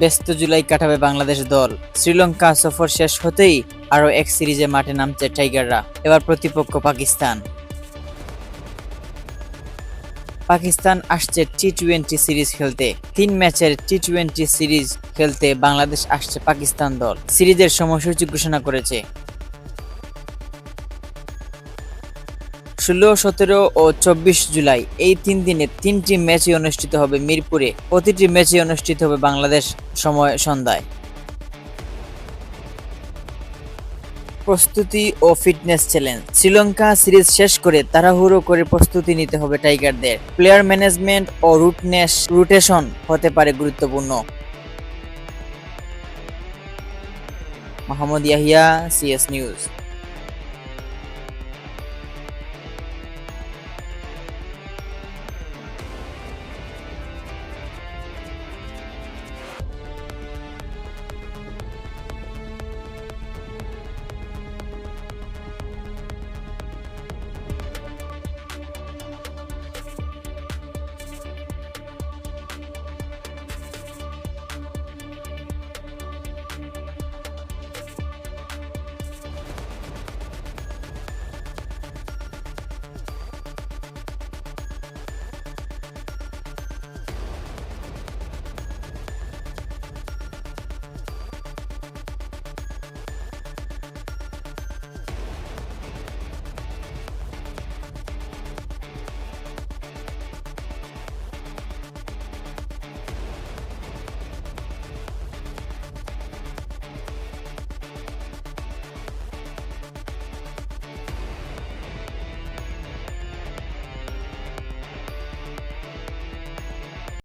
ব্যস্ত জুলাই কাটাবে বাংলাদেশ দল। শ্রীলঙ্কা সফর শেষ হতেই আরও এক সিরিজে মাঠে নামছে টাইগাররা। এবার প্রতিপক্ষ পাকিস্তান। পাকিস্তান আসছে টি-20 সিরিজ খেলতে। 3 ম্যাচের টি-20 সিরিজ খেলতে বাংলাদেশ আসছে পাকিস্তান দল। সিরিজের সময়সূচি ঘোষণা করেছে। 16, 17 ও 24 জুলাই এই 3 দিনে 3টি ম্যাচই অনুষ্ঠিত হবে মিরপুরে। প্রতিটি ম্যাচই অনুষ্ঠিত হবে বাংলাদেশ সময় সন্ধ্যায়। প্রস্তুতি ও ফিটনেস চ্যালেঞ্জ। শ্রীলঙ্কা সিরিজ শেষ করে তাড়াহুড়ো করে প্রস্তুতি নিতে হবে টাইগারদের। প্লেয়ার ম্যানেজমেন্ট ও রোটেশন হতে পারে গুরুত্বপূর্ণ। Mohammad Yahya, CS news.